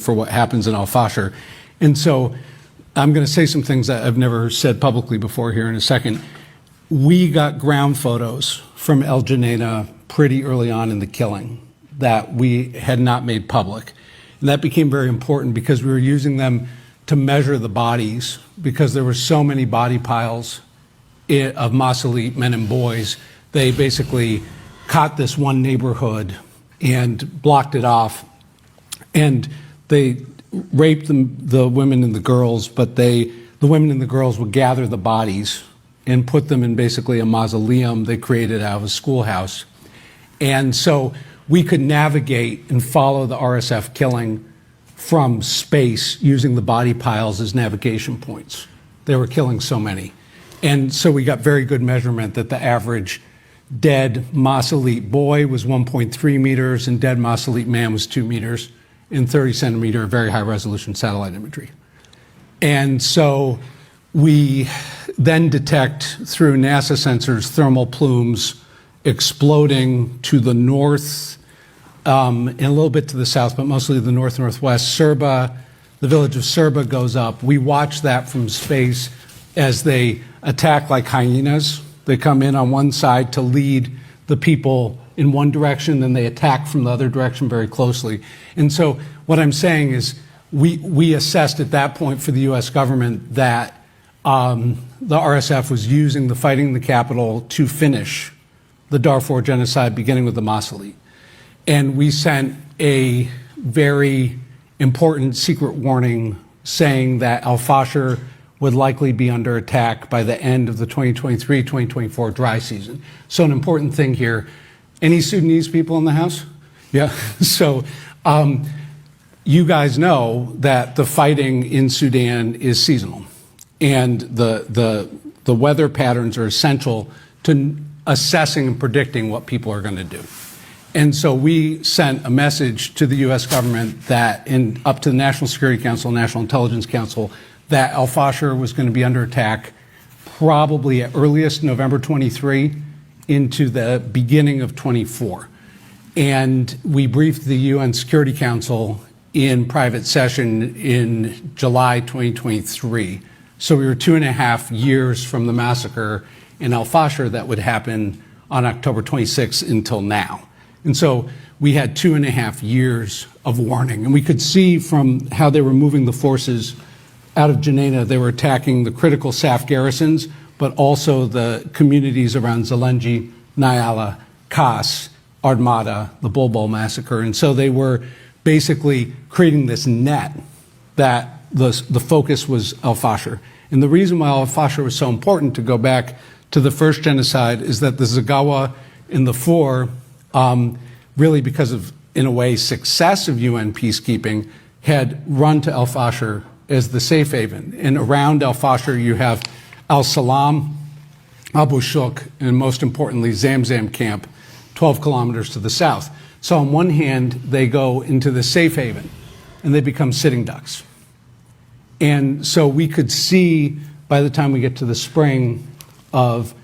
for what happens in Al-Fasher. And so I'm going to say some things that I've never said publicly before here in a second. We got ground photos from El Geneina pretty early on in the killing that we had not made public. And that became very important because we were using them to measure the bodies, because there were so many body piles of Masalit men and boys. They basically caught this one neighborhood and blocked it off. And they raped the women and the girls, but the women and the girls would gather the bodies and put them in basically a mausoleum they created out of a schoolhouse. And so we could navigate and follow the RSF killing from space using the body piles as navigation points. They were killing so many. And so we got very good measurement that the average dead Masalit boy was 1.3 meters and dead Masalit man was 2 meters in 30 centimeter, very high resolution satellite imagery. And so we then detect through NASA sensors thermal plumes exploding to the north and a little bit to the south, but mostly the north-northwest. Surba, the village of Surba goes up. We watch that from space as they attack like hyenas. They come in on one side to lead the people in one direction, then they attack from the other direction very closely. And so what I'm saying is we assessed at that point for the U.S. government that the RSF was using the fighting in the capital to finish the Darfur genocide, beginning with the Masalit. And we sent a very important secret warning saying that Al-Fasher would likely be under attack by the end of the 2023-2024 dry season. So an important thing here, any Sudanese people in the house? Yeah, so you guys know that the fighting in Sudan is seasonal, and the weather patterns are essential to assessing and predicting what people are going to do. And so we sent a message to the U.S. government that, up to the National Security Council, National Intelligence Council, that Al-Fasher was going to be under attack probably at earliest November 23 into the beginning of 24. And we briefed the UN Security Council in private session in July 2023. So we were 2.5 years from the massacre in Al-Fasher that would happen on October 26 until now. And so we had 2.5 years of warning. And we could see from how they were moving the forces out of Geneina, they were attacking the critical SAF garrisons, but also the communities around Zelenji, Nyala, Kas, Armada, the Bulbul massacre. And so they were basically creating this net that the focus was Al-Fasher. And the reason why Al-Fasher was so important, to go back to the first genocide, is that the Zagawa in the Four, really because of, in a way, success of UN peacekeeping, had run to Al-Fasher as the safe haven. And around Al-Fasher you have Al-Salam, Abu Shuk, and most importantly Zamzam camp, 12 kilometers to the south. So on one hand they go into the safe haven and they become sitting ducks. And so we could see by the time we get to the spring of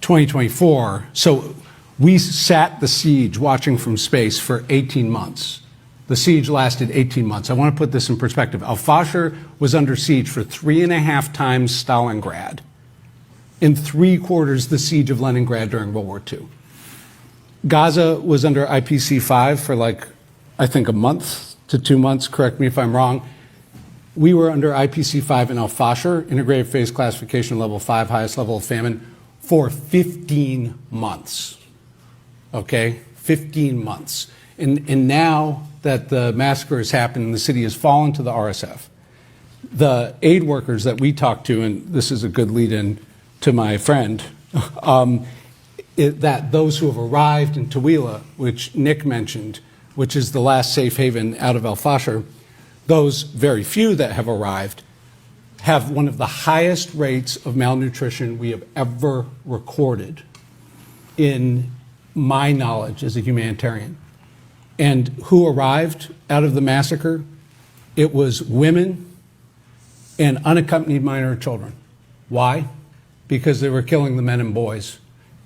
2024, so we sat the siege watching from space for 18 months. The siege lasted 18 months. I want to put this in perspective. Al-Fasher was under siege for 3.5 times Stalingrad, and 3/4 the siege of Leningrad during World War II. Gaza was under IPC-5 for I think a month to 2 months, correct me if I'm wrong. We were under IPC-5 in Al-Fasher, Integrated Phase Classification Level 5, highest level of famine, for 15 months. Okay, 15 months. And now that the massacre has happened and the city has fallen to the RSF, the aid workers that we talked to, and this is a good lead-in to my friend, that those who have arrived in Tawila, which Nick mentioned, which is the last safe haven out of Al-Fasher, those very few that have arrived have one of the highest rates of malnutrition we have ever recorded in my knowledge as a humanitarian. And who arrived out of the massacre? It was women and unaccompanied minor children. Why? Because they were killing the men and boys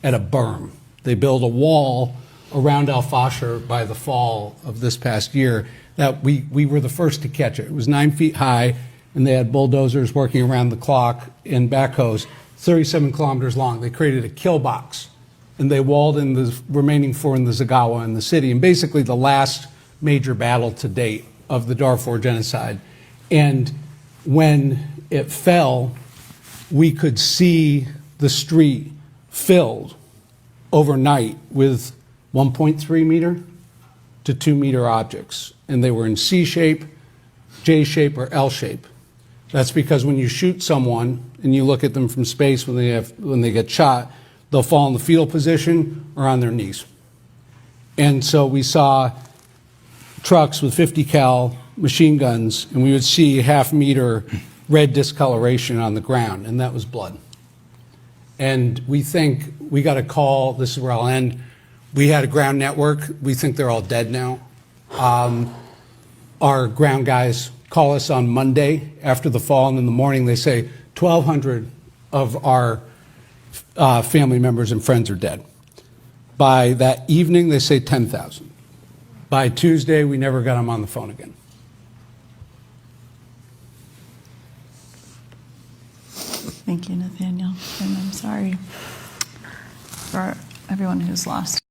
at a berm. They built a wall around Al-Fasher by the fall of this past year that we were the first to catch it. It was 9 feet high, and they had bulldozers working around the clock and backhoes, 37 kilometers long. They created a kill box, and they walled in the remaining 4 in the Zagawa in the city, and basically the last major battle to date of the Darfur genocide. And when it fell, we could see the street filled overnight with 1.3 meter to 2 meter objects. And they were in C shape, J shape, or L shape. That's because when you shoot someone and you look at them from space when they get shot, they'll fall in the fetal position or on their knees. And so we saw trucks with 50 cal machine guns, and we would see half-meter red discoloration on the ground, and that was blood. And we think we got a call, this is where I'll end, we had a ground network, we think they're all dead now. Our ground guys call us on Monday after the fall, and in the morning they say 1,200 of our family members and friends are dead. By that evening, they say 10,000. By Tuesday, we never got them on the phone again. Thank you, Nathaniel. And I'm sorry for everyone who's lost